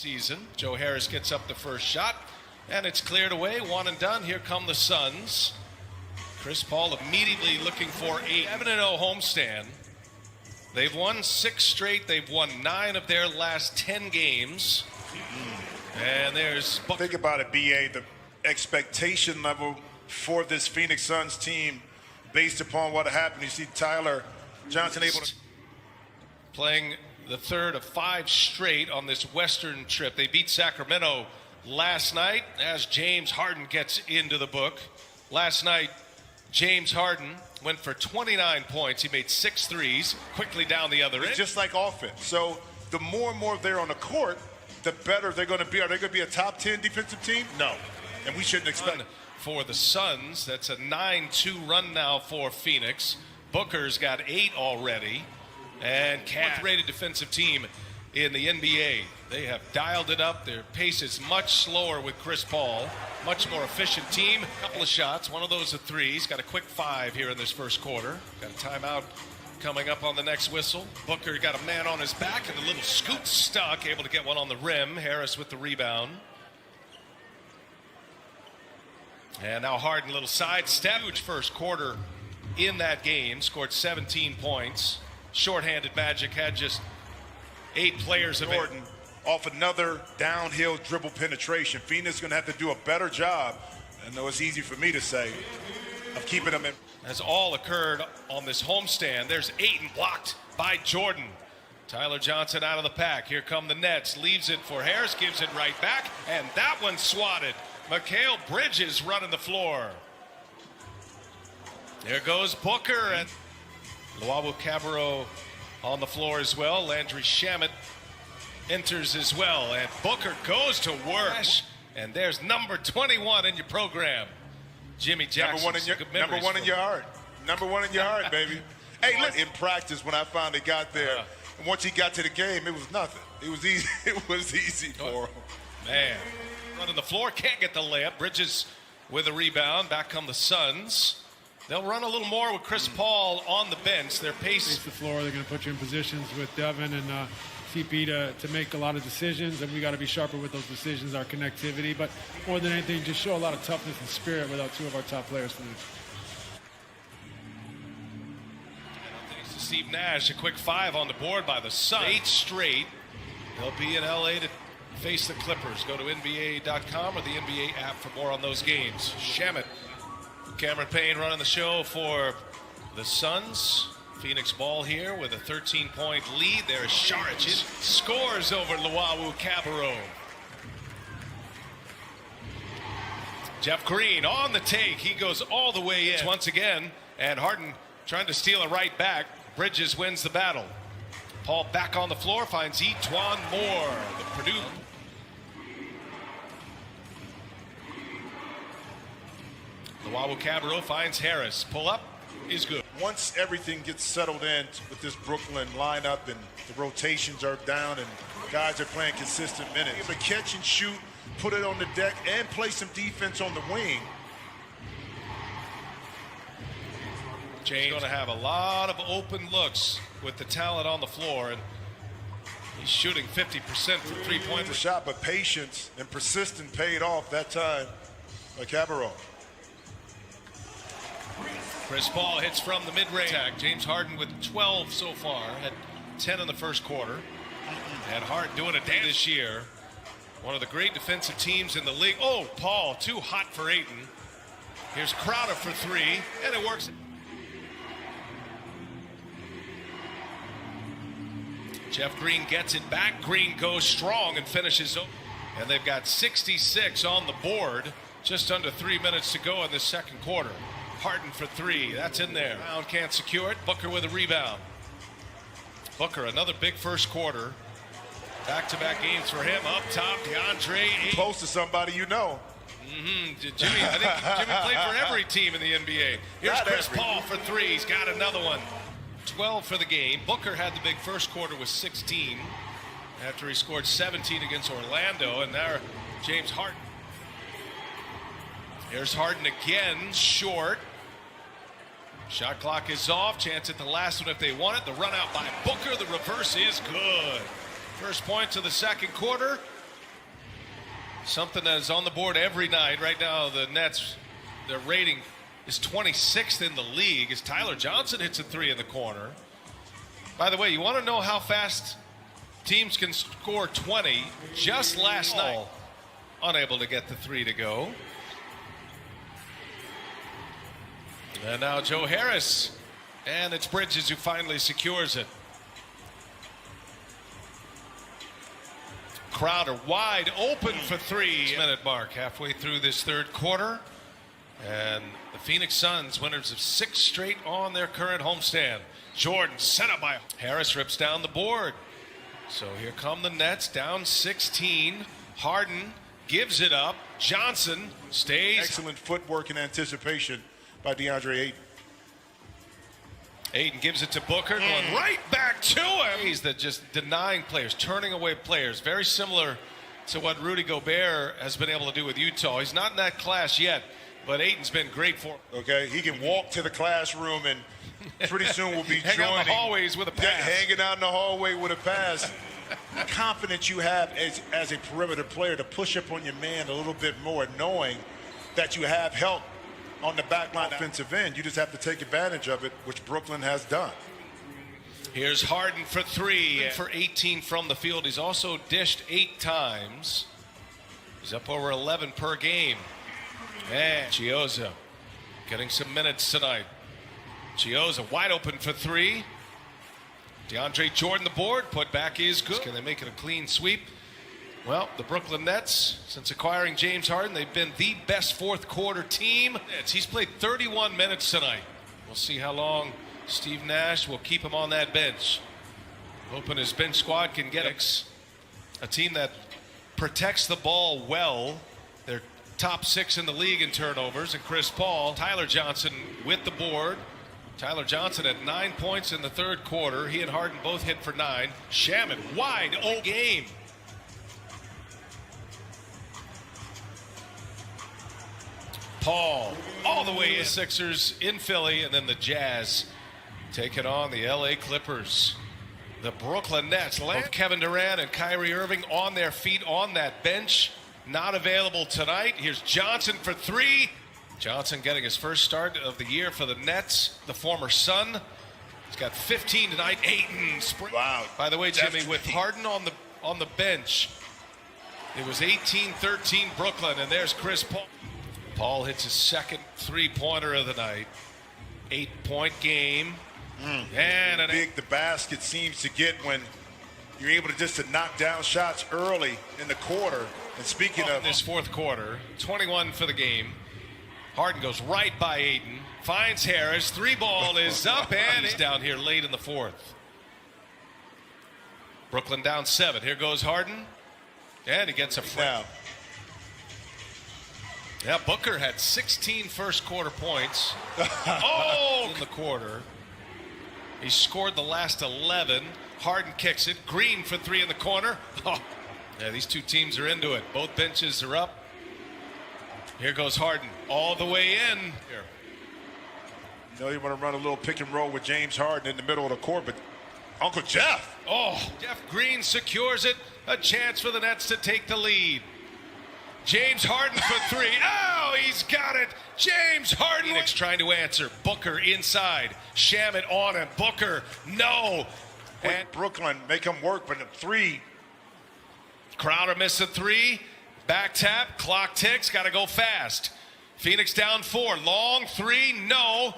season. Joe Harris gets up the first shot, and it's cleared away. One and done. Here come the Suns. Chris Paul immediately looking for a 7-0 homestand. They've won 6 straight. They've won 9 of their last 10 games. And there's... Think about it, BA, the expectation level for this Phoenix Suns team based upon what happened. You see Tyler Johnson able to... Playing the third of 5 straight on this Western trip. They beat Sacramento last night as James Harden gets into the book. Last night, James Harden went for 29 points. He made 6 threes, quickly down the other end. Just like offense. So the more and more they're on the court, the better they're going to be. Are they going to be a top 10 defensive team? No. And we shouldn't expect. For the Suns, that's a 9-2 run now for Phoenix. Booker's got 8 already. And fourth-rated defensive team in the NBA. They have dialed it up. Their pace is much slower with Chris Paul. Much more efficient team. A couple of shots. One of those are threes. Got a quick 5 here in this first quarter. Got a timeout coming up on the next whistle. Booker got a man on his back and a little scoot stuck. Able to get one on the rim. Harris with the rebound. And now Harden, a little sidestep. Huge first quarter in that game. Scored 17 points. Shorthanded Magic had just 8 players of Jordan off another downhill dribble penetration. Phoenix is going to have to do a better job. I know it's easy for me to say, of keeping them in. Has all occurred on this homestand. There's Ayton blocked by Jordan. Tyler Johnson out of the pack. Here come the Nets. Leaves it for Harris. Gives it right back. And that one swatted. Mikal Bridges running the floor. There goes Booker. And Luwawu-Cabarrot on the floor as well. Landry Shamet enters as well. And Booker goes to work. And there's number 21 in your program. Jimmy Jackson. Number one in your heart. Number 1 in your heart, baby. Hey, look, in practice when I finally got there, and once he got to the game, it was nothing. It was easy. It was easy for him. Man, running the floor, can't get the layup. Bridges with a rebound. Back come the Suns. They'll run a little more with Chris Paul on the bench. Their pace. The floor. They're going to put you in positions with Devin and CP to make a lot of decisions, and we got to be sharper with those decisions, our connectivity. But more than anything, just show a lot of toughness and spirit without 2 of our top players for this. Thanks to Steve Nash, a quick 5 on the board by the Suns. 8 straight. They'll be in LA to face the Clippers. Go to NBA.com or the NBA app for more on those games. Shamet. Cameron Payne running the show for the Suns. Phoenix ball here with a 13-point lead. There's Saric. Scores over Luwawu-Cabarrot. Jeff Green on the take. He goes all the way in once again. And Harden trying to steal it right back. Bridges wins the battle. Paul back on the floor, finds E'Twaun Moore. The Purdue. Luwawu-Cabarrot finds Harris. Pull up is good. Once everything gets settled in with this Brooklyn lineup and the rotations are down and guys are playing consistent minutes, able to catch and shoot, put it on the deck, and play some defense on the wing. James going to have a lot of open looks with the talent on the floor, and he's shooting 50% from three-point shot, but patience and persistence paid off that time by Cabarrot. Chris Paul hits from the mid-range. James Harden with 12 so far, had 10 in the first quarter. And Harden doing a dance this year. One of the great defensive teams in the league. Oh, Paul, too hot for Ayton. Here's Crowder for 3, and it works. Jeff Green gets it back. Green goes strong and finishes. And they've got 66 on the board. Just under 3 minutes to go in the second quarter. Harden for 3. That's in there. Brown can't secure it. Booker with a rebound. Booker, another big first quarter. Back-to-back games for him. Up top, DeAndre. Close to somebody you know. Jimmy, I think Jimmy played for every team in the NBA. Here's Chris Paul for 3. He's got another one. 12 for the game. Booker had the big first quarter with 16 after he scored 17 against Orlando. And now James Harden. Here's Harden again, short. Shot clock is off. Chance at the last one if they want it. The run out by Booker. The reverse is good. First points of the second quarter. Something that is on the board every night. Right now, the Nets, their rating is 26th in the league as Tyler Johnson hits a three in the corner. By the way, you want to know how fast teams can score 20? Just last night, unable to get the three to go. And now Joe Harris, and it's Bridges who finally secures it. Crowder wide open for three. Minute mark halfway through this third quarter. And the Phoenix Suns, winners of 6 straight on their current homestand. Jordan set up by Harris, rips down the board. So here come the Nets, down 16. Harden gives it up. Johnson stays. Excellent footwork and anticipation by DeAndre Ayton. Ayton gives it to Booker, going right back to him. He's just denying players, turning away players. Very similar to what Rudy Gobert has been able to do with Utah. He's not in that class yet, but Ayton's been great for him. Okay, he can walk to the classroom and pretty soon we'll be hanging out in the hallways with a pass. Hanging out in the hallway with a pass. Confidence you have as a perimeter player to push up on your man a little bit more, knowing that you have help on the back line offensive end. You just have to take advantage of it, which Brooklyn has done. Here's Harden for three. For 18 from the field. He's also dished 8 times. He's up over 11 per game. And Chiozza getting some minutes tonight. Chiozza wide open for 3. DeAndre Jordan the board. Put back is good. Can they make it a clean sweep? Well, the Brooklyn Nets, since acquiring James Harden, they've been the best fourth quarter team. He's played 31 minutes tonight. We'll see how long Steve Nash will keep him on that bench. Hoping his bench squad can get a team that protects the ball well. They're top 6 in the league in turnovers. And Chris Paul, Tyler Johnson with the board. Tyler Johnson at 9 points in the third quarter. He and Harden both hit for 9. Shaman wide open game. Paul all the way to Sixers in Philly, and then the Jazz take it on the LA Clippers. The Brooklyn Nets, both Kevin Durant and Kyrie Irving on their feet on that bench, not available tonight. Here's Johnson for 3. Johnson getting his first start of the year for the Nets, the former Sun. He's got 15 tonight. Ayton. Wow. By the way, Jimmy, with Harden on the bench, it was 18-13 Brooklyn, and there's Chris Paul. Paul hits his second 3-pointer of the night. 8-point game. And big the basket seems to get when you're able to just knock down shots early in the quarter. And speaking of this fourth quarter, 21 for the game. Harden goes right by Ayton, finds Harris. 3 ball is up, and he's down here late in the fourth. Brooklyn down 7. Here goes Harden, and he gets a foul. Yeah, Booker had 16 first quarter points. In the quarter. He scored the last 11. Harden kicks it. Green for 3 in the corner. Yeah, these two teams are into it. Both benches are up. Here goes Harden all the way in. Here. You know, you want to run a little pick and roll with James Harden in the middle of the court, but Uncle Jeff. Jeff Green secures it. A chance for the Nets to take the lead. James Harden for 3. Oh, he's got it. James Harden. Phoenix trying to answer. Booker inside. Shamet on him. Booker, no. And Brooklyn make him work, but a 3. Crowder missed a 3. Back tap. Clock ticks. Got to go fast. Phoenix down 4. Long 3. No.